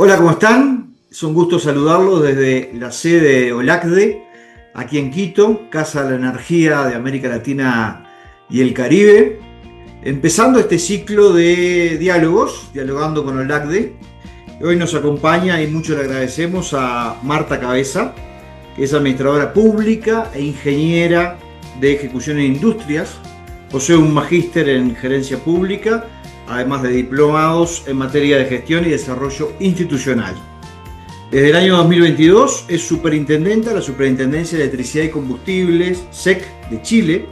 Hola, ¿cómo están? Es un gusto saludarlos desde la sede de OLACDE, aquí en Quito, Casa de la Energía de América Latina y el Caribe. Empezando este ciclo de diálogos, dialogando con OLACDE. Hoy nos acompaña y mucho le agradecemos a Marta Cabeza, que es administradora pública e ingeniera de ejecución en industrias. Posee un magíster en gerencia pública, además de diplomados en materia de gestión y desarrollo institucional. Desde el año 2022 es superintendenta de la Superintendencia de Electricidad y Combustibles, SEC, de Chile,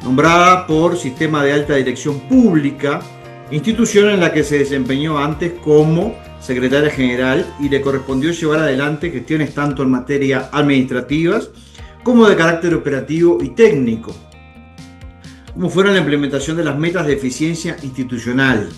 nombrada por Sistema de Alta Dirección Pública, institución en la que se desempeñó antes como secretaria general y le correspondió llevar adelante gestiones tanto en materia administrativas como de carácter operativo y técnico, como fueron la implementación de las metas de eficiencia institucional,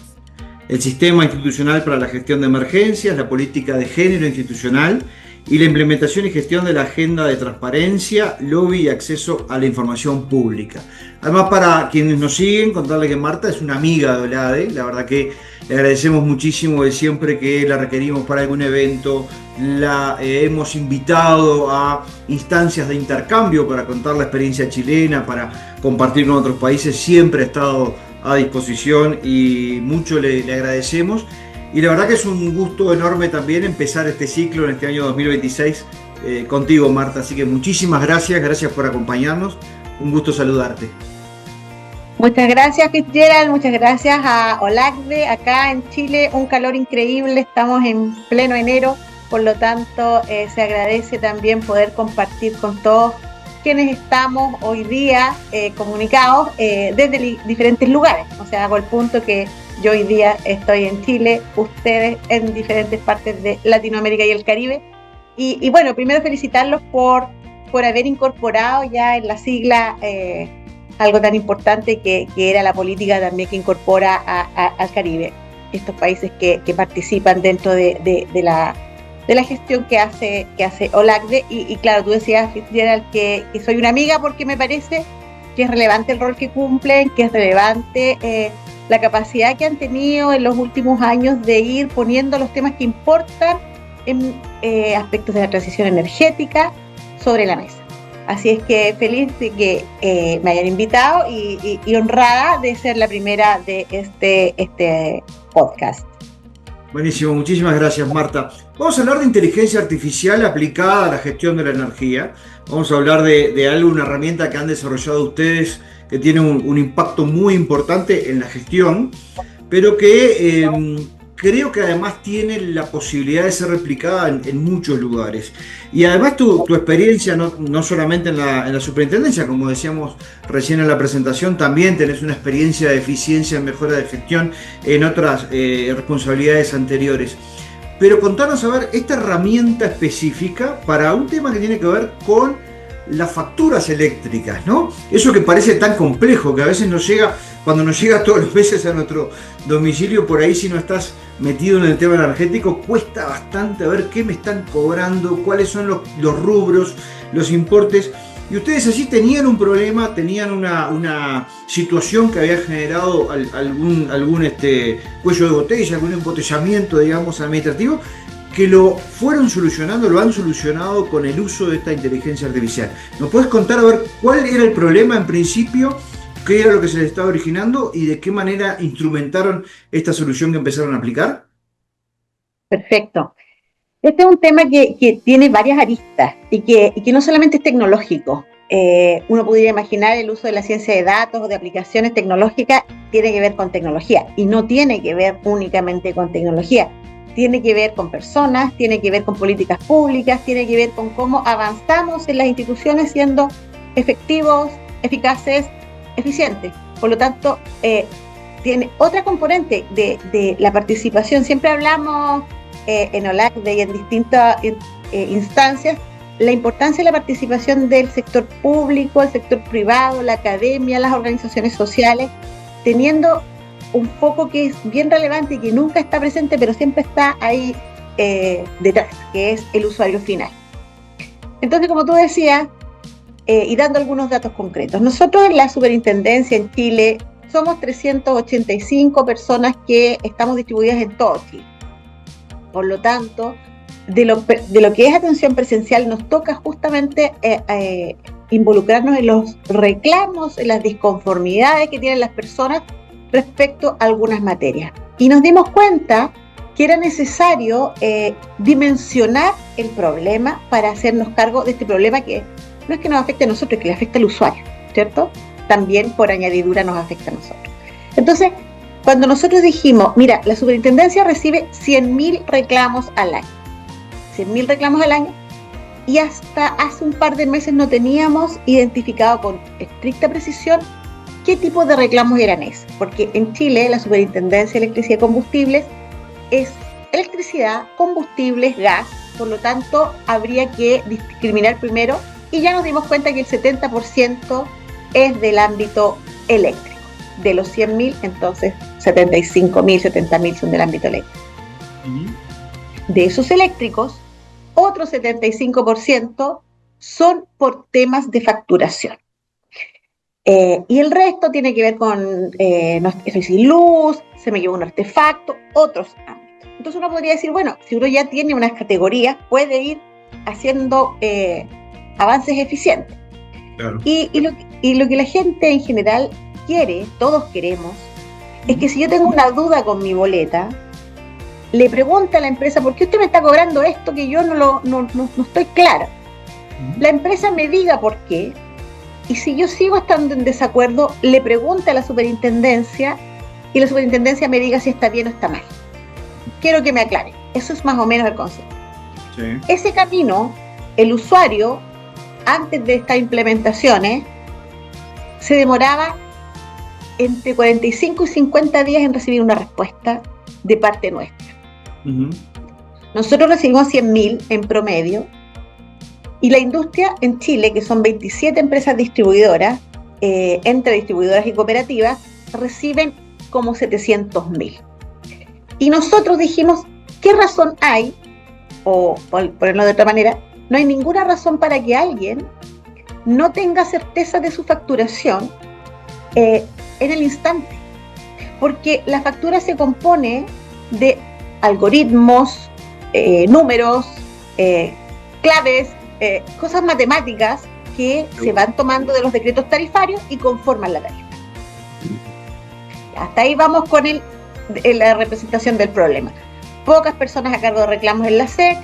el sistema institucional para la gestión de emergencias, la política de género institucional y la implementación y gestión de la agenda de transparencia, lobby y acceso a la información pública. Además, para quienes nos siguen, contarles que Marta es una amiga de OLACDE. La verdad que le agradecemos muchísimo de siempre que la requerimos para algún evento. La hemos invitado a instancias de intercambio para contar la experiencia chilena, para compartir con otros países. Siempre ha estado a disposición y mucho le agradecemos. Y la verdad que es un gusto enorme también empezar este ciclo en este año 2026 contigo, Marta. Así que muchísimas gracias por acompañarnos. Un gusto saludarte. Muchas gracias, Fitzgerald. Muchas gracias a OLACDE. Acá en Chile un calor increíble. Estamos en pleno enero. Por lo tanto, se agradece también poder compartir con todos quienes estamos hoy día comunicados desde diferentes lugares. O sea, hago el punto que yo hoy día estoy en Chile, ustedes en diferentes partes de Latinoamérica y el Caribe. Y bueno, primero felicitarlos por haber incorporado ya en la sigla algo tan importante que era la política también que incorpora al Caribe. Estos países que participan dentro de la gestión que hace OLACDE. Y claro, tú decías, Fitzgerald, que soy una amiga porque me parece que es relevante el rol que cumplen, que es relevante la capacidad que han tenido en los últimos años de ir poniendo los temas que importan en aspectos de la transición energética sobre la mesa. Así es que feliz de que me hayan invitado y honrada de ser la primera de este podcast. Buenísimo, muchísimas gracias, Marta. Vamos a hablar de inteligencia artificial aplicada a la gestión de la energía. Vamos a hablar de algo, una herramienta que han desarrollado ustedes que tiene un impacto muy importante en la gestión, pero que creo que además tiene la posibilidad de ser replicada en muchos lugares. Y además tu experiencia, no solamente en la superintendencia, como decíamos recién en la presentación, también tenés una experiencia de eficiencia en mejora de gestión en otras responsabilidades anteriores. Pero contanos, a ver, esta herramienta específica para un tema que tiene que ver con las facturas eléctricas, ¿no? Eso que parece tan complejo, que a veces cuando nos llega todos los meses a nuestro domicilio, por ahí si no estás metido en el tema energético, cuesta bastante a ver qué me están cobrando, cuáles son los rubros, los importes. Y ustedes allí tenían un problema, tenían una situación que había generado algún cuello de botella, algún embotellamiento, digamos, administrativo, que lo han solucionado con el uso de esta inteligencia artificial. ¿Nos puedes contar a ver cuál era el problema en principio, qué era lo que se les estaba originando y de qué manera instrumentaron esta solución que empezaron a aplicar? Perfecto. Este es un tema que tiene varias aristas y que no solamente es tecnológico. Uno podría imaginar el uso de la ciencia de datos o de aplicaciones tecnológicas tiene que ver con tecnología y no tiene que ver únicamente con tecnología. Tiene que ver con personas, tiene que ver con políticas públicas, tiene que ver con cómo avanzamos en las instituciones siendo efectivos, eficaces, eficientes. Por lo tanto, tiene otra componente de la participación. Siempre hablamos en OLACDE y en distintas instancias la importancia de la participación del sector público, el sector privado, la academia, las organizaciones sociales, teniendo un foco que es bien relevante y que nunca está presente, pero siempre está ahí detrás, que es el usuario final. Entonces, como tú decías, y dando algunos datos concretos, nosotros en la superintendencia en Chile somos 385 personas que estamos distribuidas en todo Chile. Por lo tanto, de lo que es atención presencial, nos toca justamente involucrarnos en los reclamos, en las disconformidades que tienen las personas respecto a algunas materias. Y nos dimos cuenta que era necesario dimensionar el problema para hacernos cargo de este problema que no es que nos afecte a nosotros, es que le afecta al usuario, ¿cierto? También por añadidura nos afecta a nosotros. Entonces, cuando nosotros dijimos, mira, la superintendencia recibe 100.000 reclamos al año, 100.000 reclamos al año, y hasta hace un par de meses no teníamos identificado con estricta precisión qué tipo de reclamos eran esos, porque en Chile la Superintendencia de Electricidad y Combustibles es electricidad, combustibles, gas, por lo tanto habría que discriminar primero, y ya nos dimos cuenta que el 70% es del ámbito eléctrico. De los 100.000, entonces 75.000, 70.000 son del ámbito eléctrico. De esos eléctricos, otro 75% son por temas de facturación. Y el resto tiene que ver con, no estoy sin luz, se me llevó un artefacto, otros ámbitos. Entonces uno podría decir, bueno, si uno ya tiene unas categorías, puede ir haciendo avances eficientes. Claro. Y lo que la gente en general quiere, todos queremos, es que si yo tengo una duda con mi boleta, le pregunta a la empresa, ¿por qué usted me está cobrando esto que yo no estoy clara? La empresa me diga por qué, y si yo sigo estando en desacuerdo, le pregunta a la superintendencia, y la superintendencia me diga si está bien o está mal. Quiero que me aclare. Eso es más o menos el concepto. Sí. Ese camino, el usuario, antes de estas implementaciones, se demoraba entre 45 y 50 días en recibir una respuesta de parte nuestra. Nosotros recibimos 100.000 en promedio, y la industria en Chile, que son 27 empresas distribuidoras, entre distribuidoras y cooperativas, reciben como 700.000. Y nosotros dijimos, ¿qué razón hay? O, por ponerlo de otra manera, no hay ninguna razón para que alguien no tenga certeza de su facturación en el instante. Porque la factura se compone de algoritmos, números, claves, cosas matemáticas que se van tomando de los decretos tarifarios y conforman la tarifa. Hasta ahí vamos con la representación del problema. Pocas personas a cargo de reclamos en la SEC,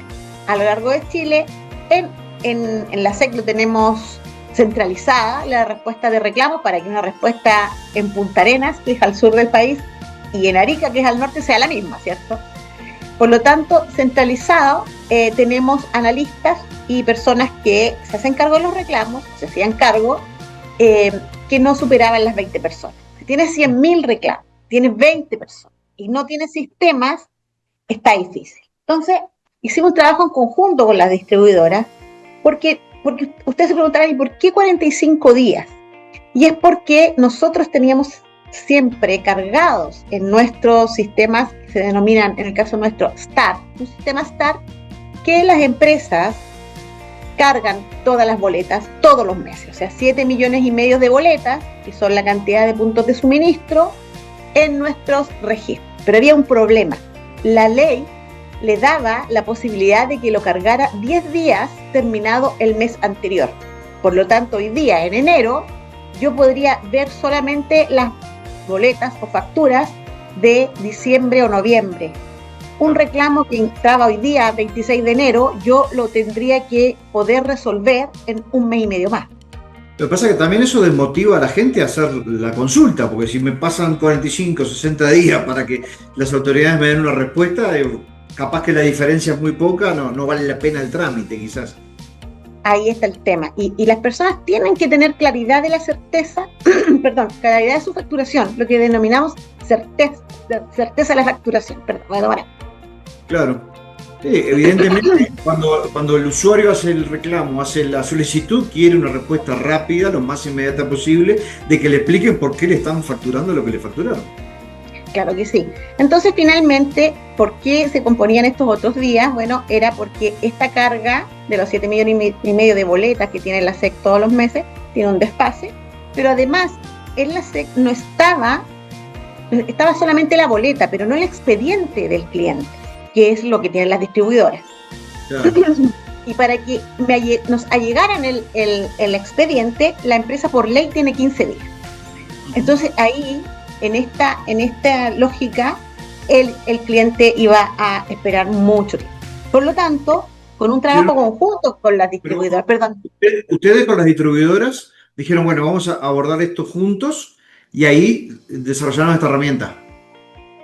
a lo largo de Chile. En la SEC lo tenemos centralizada, la respuesta de reclamos, para que una respuesta en Punta Arenas, que es al sur del país, y en Arica, que es al norte, sea la misma, ¿cierto? Por lo tanto, centralizado, tenemos analistas y personas que se hacen cargo de los reclamos, se hacían cargo, que no superaban las 20 personas. Si tienes 100.000 reclamos, tienes 20 personas y no tienes sistemas, está difícil. Entonces, hicimos un trabajo en conjunto con las distribuidoras, porque ustedes se preguntarán, ¿y por qué 45 días? Y es porque nosotros teníamos siempre cargados en nuestros sistemas, que se denominan, en el caso nuestro, STAR, un sistema STAR, que las empresas cargan todas las boletas todos los meses, o sea, 7,5 millones de boletas, que son la cantidad de puntos de suministro, en nuestros registros. Pero había un problema. La ley le daba la posibilidad de que lo cargara 10 días terminado el mes anterior. Por lo tanto, hoy día, en enero, yo podría ver solamente las boletas o facturas de diciembre o noviembre. Un reclamo que entraba hoy día, 26 de enero, yo lo tendría que poder resolver en un mes y medio más. Lo que pasa es que también eso desmotiva a la gente a hacer la consulta, porque si me pasan 45, 60 días para que las autoridades me den una respuesta, capaz que la diferencia es muy poca, no vale la pena el trámite, quizás. Ahí está el tema. Y las personas tienen que tener claridad de la certeza, claridad de su facturación, lo que denominamos certeza de la facturación. Claro. Sí, evidentemente, cuando el usuario hace el reclamo, hace la solicitud, quiere una respuesta rápida, lo más inmediata posible, de que le expliquen por qué le están facturando lo que le facturaron. Claro que sí. Entonces, finalmente, ¿por qué se componían estos otros días? Bueno, era porque esta carga de los 7,5 millones de boletas que tiene la SEC todos los meses tiene un desfase, pero además en la SEC no estaba solamente la boleta, pero no el expediente del cliente, que es lo que tienen las distribuidoras. Claro. Y para que nos allegaran el expediente, la empresa por ley tiene 15 días. Entonces ahí, en esta lógica, el cliente iba a esperar mucho tiempo. Por lo tanto, con un trabajo conjunto con las distribuidoras, Ustedes con las distribuidoras dijeron, bueno, vamos a abordar esto juntos y ahí desarrollaron esta herramienta.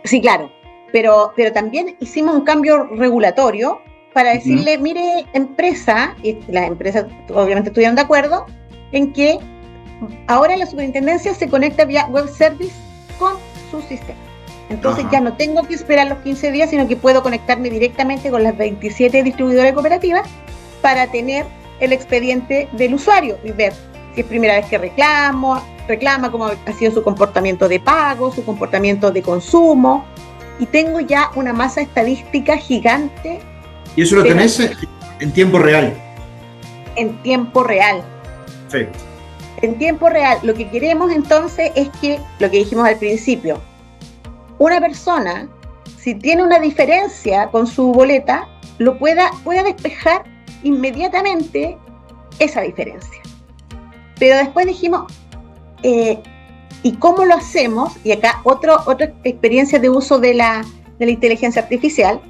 Sí, claro, pero también hicimos un cambio regulatorio para decirle, mire, empresa, y las empresas obviamente estuvieron de acuerdo, en que ahora la superintendencia se conecta vía web service con su sistema. Entonces ya no tengo que esperar los 15 días, sino que puedo conectarme directamente con las 27 distribuidoras cooperativas para tener el expediente del usuario y ver si es primera vez que reclama, cómo ha sido su comportamiento de pago, su comportamiento de consumo, y tengo ya una masa estadística gigante. ¿Y eso lo tenés en tiempo real? En tiempo real. Sí. En tiempo real. Lo que queremos entonces es que, lo que dijimos al principio, una persona, si tiene una diferencia con su boleta, pueda despejar inmediatamente esa diferencia. Pero después dijimos, ¿y cómo lo hacemos? Y acá otra experiencia de uso de la inteligencia artificial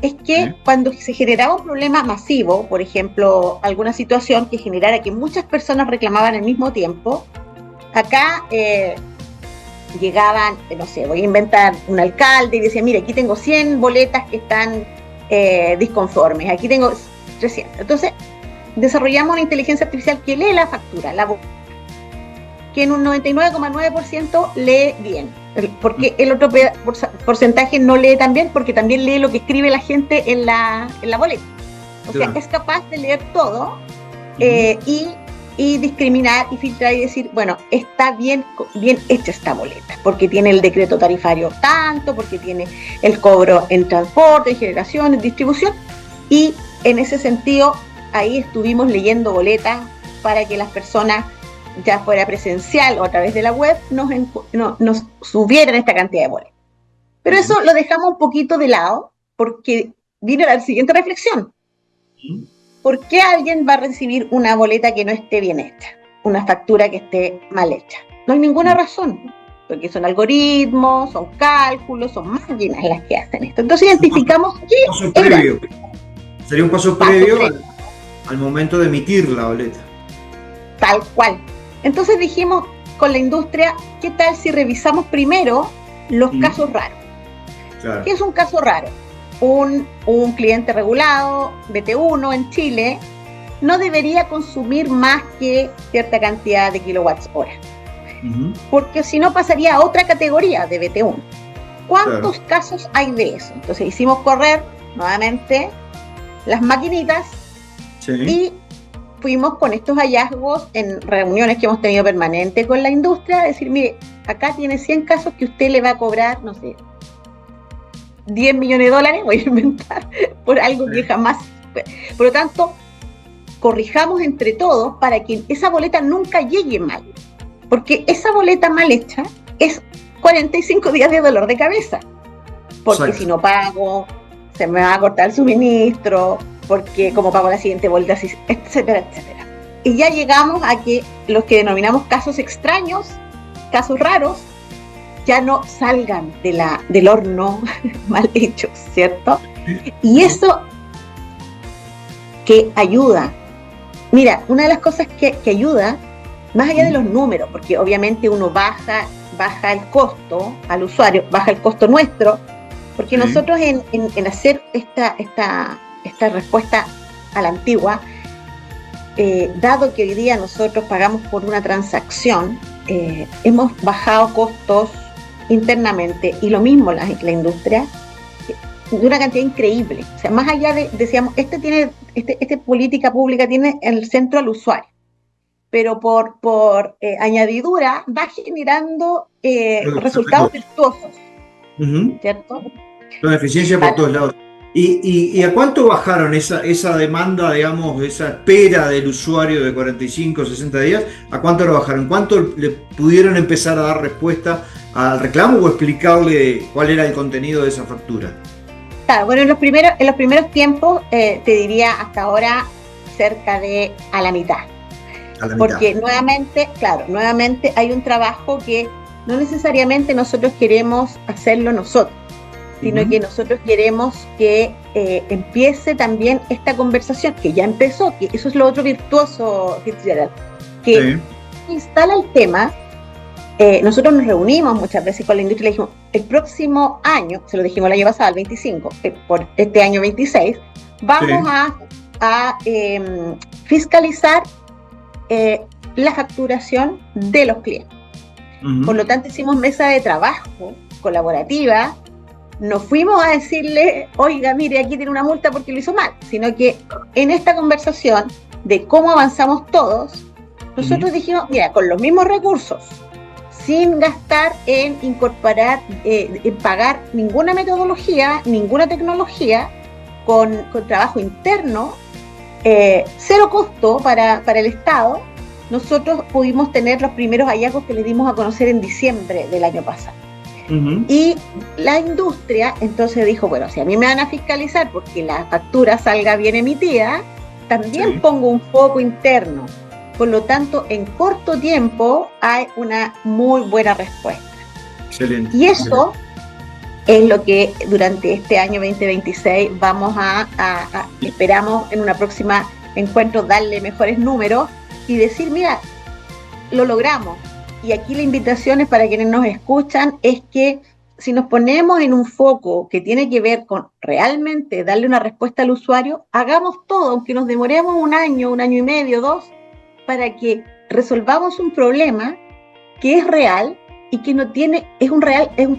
es que cuando se generaba un problema masivo, por ejemplo, alguna situación que generara que muchas personas reclamaban al mismo tiempo, acá llegaban, no sé, voy a inventar un alcalde y decía, mire, aquí tengo 100 boletas que están disconformes, aquí tengo 300. Entonces, desarrollamos una inteligencia artificial que lee la factura, que en un 99,9% lee bien, porque el otro porcentaje no lee tan bien, porque también lee lo que escribe la gente en la boleta. O sea, es capaz de leer todo y discriminar y filtrar y decir, bueno, está bien hecha esta boleta, porque tiene el decreto tarifario tanto, porque tiene el cobro en transporte, en generación, en distribución, y en ese sentido, ahí estuvimos leyendo boletas para que las personas, ya fuera presencial o a través de la web, nos subieran esta cantidad de boletas. Pero eso lo dejamos un poquito de lado, porque vino la siguiente reflexión. ¿Por qué alguien va a recibir una boleta que no esté bien hecha? Una factura que esté mal hecha. No hay ninguna razón, porque son algoritmos, son cálculos, son máquinas las que hacen esto. Entonces identificamos que sería un paso previo al momento de emitir la boleta. Tal cual. Entonces dijimos con la industria, ¿qué tal si revisamos primero los casos raros? Claro. ¿Qué es un caso raro? Un cliente regulado, BT1 en Chile, no debería consumir más que cierta cantidad de kilowatts hora. Porque si no pasaría a otra categoría de BT1. ¿Cuántos casos hay de eso? Entonces hicimos correr nuevamente las maquinitas y fuimos con estos hallazgos en reuniones que hemos tenido permanente con la industria, decir, mire, acá tiene 100 casos que usted le va a cobrar, no sé, $10 millones, voy a inventar, por algo que jamás... Por lo tanto, corrijamos entre todos para que esa boleta nunca llegue mal, porque esa boleta mal hecha es 45 días de dolor de cabeza, porque si no pago, se me va a cortar el suministro, porque como pago la siguiente boleta, etcétera, etcétera. Y ya llegamos a que los que denominamos casos extraños, casos raros, ya no salgan del horno mal hechos, ¿cierto? Y eso que ayuda. Mira, una de las cosas que ayuda, más allá de los números, porque obviamente uno baja el costo al usuario, baja el costo nuestro, porque nosotros en hacer esta respuesta a la antigua, dado que hoy día nosotros pagamos por una transacción, hemos bajado costos internamente, y lo mismo la industria, de una cantidad increíble. O sea, más allá de, decíamos, esta política pública tiene en el centro al usuario, pero por añadidura va generando resultados virtuosos, ¿cierto? Con eficiencia por todos lados. ¿Y a cuánto bajaron esa demanda, digamos, esa espera del usuario de 45 o 60 días? ¿A cuánto lo bajaron? ¿Cuánto le pudieron empezar a dar respuesta al reclamo o explicarle cuál era el contenido de esa factura? Claro, bueno, en los primeros tiempos, te diría hasta ahora cerca de a la mitad. A la mitad. Porque nuevamente hay un trabajo que no necesariamente nosotros queremos hacerlo nosotros, sino que nosotros queremos que empiece también esta conversación, que ya empezó, que eso es lo otro virtuoso, Fitzgerald, que instala el tema. Nosotros nos reunimos muchas veces con la industria y le dijimos, el próximo año, se lo dijimos el año pasado, el 25, por este año 26, vamos a fiscalizar la facturación de los clientes. Por lo tanto, hicimos mesa de trabajo colaborativa, no fuimos a decirle, oiga, mire, aquí tiene una multa porque lo hizo mal, sino que en esta conversación de cómo avanzamos todos, nosotros dijimos, mira, con los mismos recursos, sin gastar en incorporar, en pagar ninguna metodología, ninguna tecnología, con trabajo interno, cero costo para el Estado, nosotros pudimos tener los primeros hallazgos que les dimos a conocer en diciembre del año pasado. Y la industria entonces dijo, bueno, si a mí me van a fiscalizar porque la factura salga bien emitida, también pongo un foco interno. Por lo tanto, en corto tiempo hay una muy buena respuesta. Excelente. Y eso es lo que durante este año 2026 vamos esperamos en una próxima encuentro darle mejores números y decir, mira, lo logramos. Y aquí la invitación es para quienes nos escuchan, es que si nos ponemos en un foco que tiene que ver con realmente darle una respuesta al usuario, hagamos todo, aunque nos demoremos un año y medio, 2, para que resolvamos un problema que es real y que no tiene, es un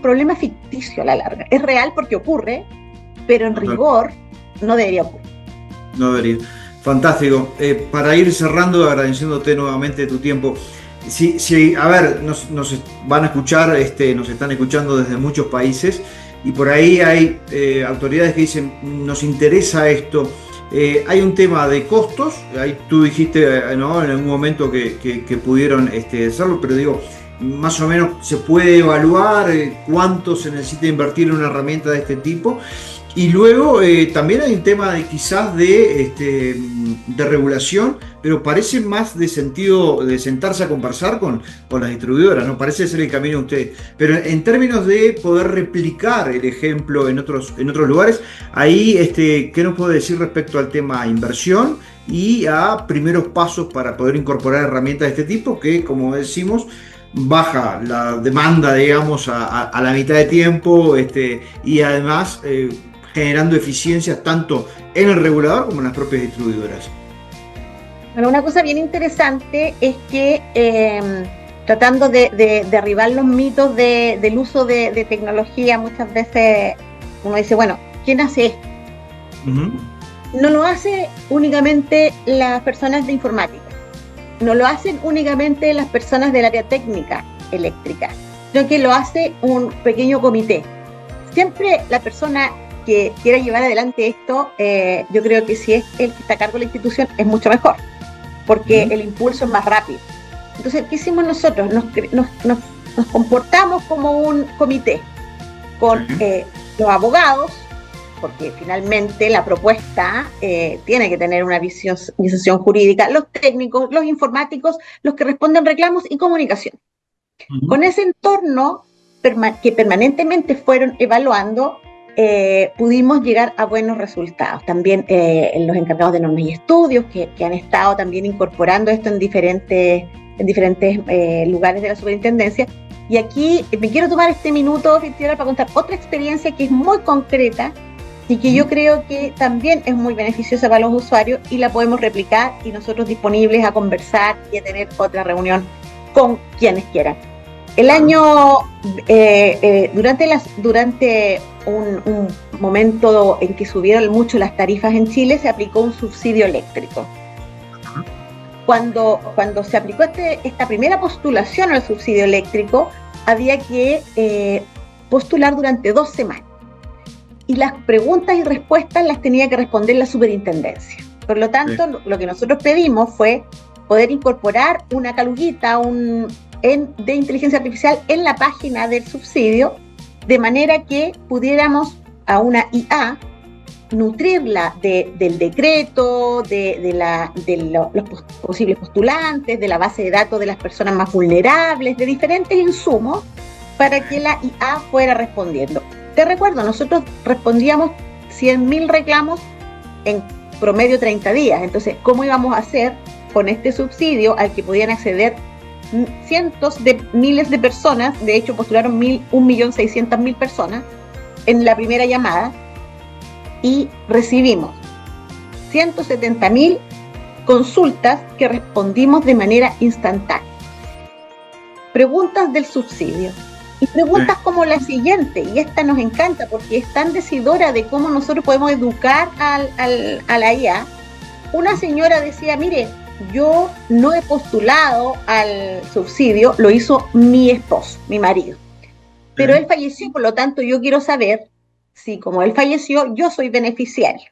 problema ficticio a la larga. Es real porque ocurre, pero en rigor no debería ocurrir. No debería. Fantástico. Para ir cerrando, agradeciéndote nuevamente tu tiempo. Sí, a ver, nos van a escuchar, nos están escuchando desde muchos países y por ahí hay autoridades que dicen, nos interesa esto. Hay un tema de costos, ahí tú dijiste, ¿no?, en algún momento que pudieron hacerlo, pero digo, más o menos se puede evaluar cuánto se necesita invertir en una herramienta de este tipo. Y luego también hay un tema de quizás de regulación, pero parece más de sentido de sentarse a conversar con las distribuidoras, ¿no? Parece ser el camino de ustedes. Pero en términos de poder replicar el ejemplo en otros lugares, ahí, ¿qué nos puede decir respecto al tema inversión y a primeros pasos para poder incorporar herramientas de este tipo que, como decimos, baja la demanda, digamos, a la mitad de tiempo y además generando eficiencias tanto en el regulador como en las propias distribuidoras? Bueno, una cosa bien interesante es que tratando de derribar los mitos del uso de tecnología, muchas veces uno dice, bueno, ¿quién hace esto? No lo hace únicamente las personas de informática, no lo hacen únicamente las personas del área técnica eléctrica, sino que lo hace un pequeño comité. Siempre la persona que quiera llevar adelante esto, yo creo que si es el que está a cargo de la institución, es mucho mejor, porque el impulso es más rápido. Entonces, ¿qué hicimos nosotros? Nos comportamos como un comité, con los abogados, porque finalmente la propuesta tiene que tener una visión jurídica, los técnicos, los informáticos, los que responden reclamos y comunicación. Con ese entorno que permanentemente fueron evaluando, pudimos llegar a buenos resultados. También los encargados de normas y estudios que han estado también incorporando esto en diferentes lugares de la superintendencia. Y aquí me quiero tomar este minuto, Fitzgerald, para contar otra experiencia que es muy concreta y que yo creo que también es muy beneficiosa para los usuarios y la podemos replicar y nosotros disponibles a conversar y a tener otra reunión con quienes quieran. El año, durante un momento en que subieron mucho las tarifas en Chile, se aplicó un subsidio eléctrico. Cuando se aplicó esta primera postulación al subsidio eléctrico, había que postular durante 2 semanas. Y las preguntas y respuestas las tenía que responder la superintendencia. Por lo tanto, lo que nosotros pedimos fue poder incorporar una caluguita, de inteligencia artificial en la página del subsidio, de manera que pudiéramos a una IA, nutrirla del decreto, de los posibles postulantes, de la base de datos de las personas más vulnerables, de diferentes insumos, para que la IA fuera respondiendo. Te recuerdo, nosotros respondíamos 100.000 reclamos en promedio 30 días. Entonces, ¿cómo íbamos a hacer con este subsidio al que podían acceder cientos de miles de personas? De hecho, postularon 1.600.000 personas en la primera llamada y recibimos 170.000 consultas que respondimos de manera instantánea. Preguntas del subsidio. Y preguntas como la siguiente, y esta nos encanta porque es tan decidora de cómo nosotros podemos educar a la IA. Una señora decía, mire, yo no he postulado al subsidio, lo hizo mi esposo, mi marido. Pero él falleció, por lo tanto yo quiero saber si como él falleció, yo soy beneficiario.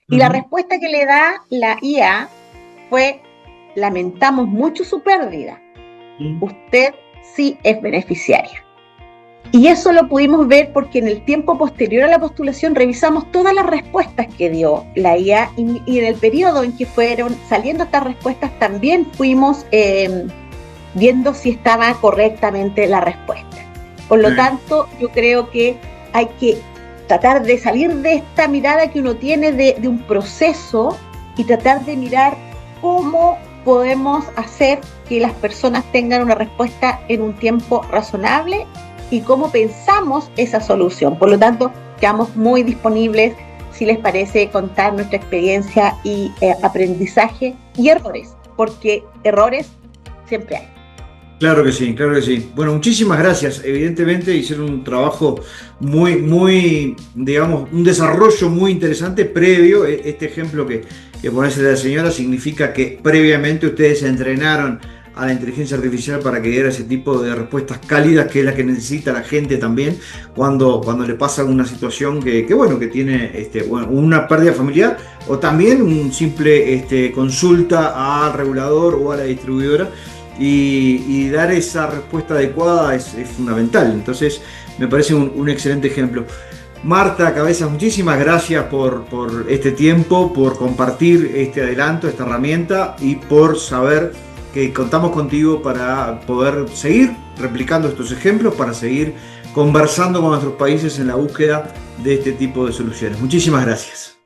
Y la respuesta que le da la IA fue, lamentamos mucho su pérdida. Usted sí es beneficiaria. Y eso lo pudimos ver porque en el tiempo posterior a la postulación revisamos todas las respuestas que dio la IA y en el periodo en que fueron saliendo estas respuestas también fuimos viendo si estaba correctamente la respuesta. Por lo tanto, yo creo que hay que tratar de salir de esta mirada que uno tiene de un proceso y tratar de mirar cómo podemos hacer que las personas tengan una respuesta en un tiempo razonable y cómo pensamos esa solución. Por lo tanto, quedamos muy disponibles, si les parece, contar nuestra experiencia y aprendizaje y errores, porque errores siempre hay. Claro que sí, claro que sí. Bueno, muchísimas gracias. Evidentemente hicieron un trabajo muy, digamos, un desarrollo muy interesante previo. Este ejemplo que pones de la señora significa que previamente ustedes se entrenaron a la inteligencia artificial para que diera ese tipo de respuestas cálidas, que es la que necesita la gente también cuando le pasa una situación que tiene una pérdida familiar o también un simple consulta al regulador o a la distribuidora. Y dar esa respuesta adecuada es fundamental. Entonces me parece un excelente ejemplo. Marta Cabezas, muchísimas gracias por este tiempo, por compartir este adelanto, esta herramienta y por saber que contamos contigo para poder seguir replicando estos ejemplos, para seguir conversando con nuestros países en la búsqueda de este tipo de soluciones. Muchísimas gracias.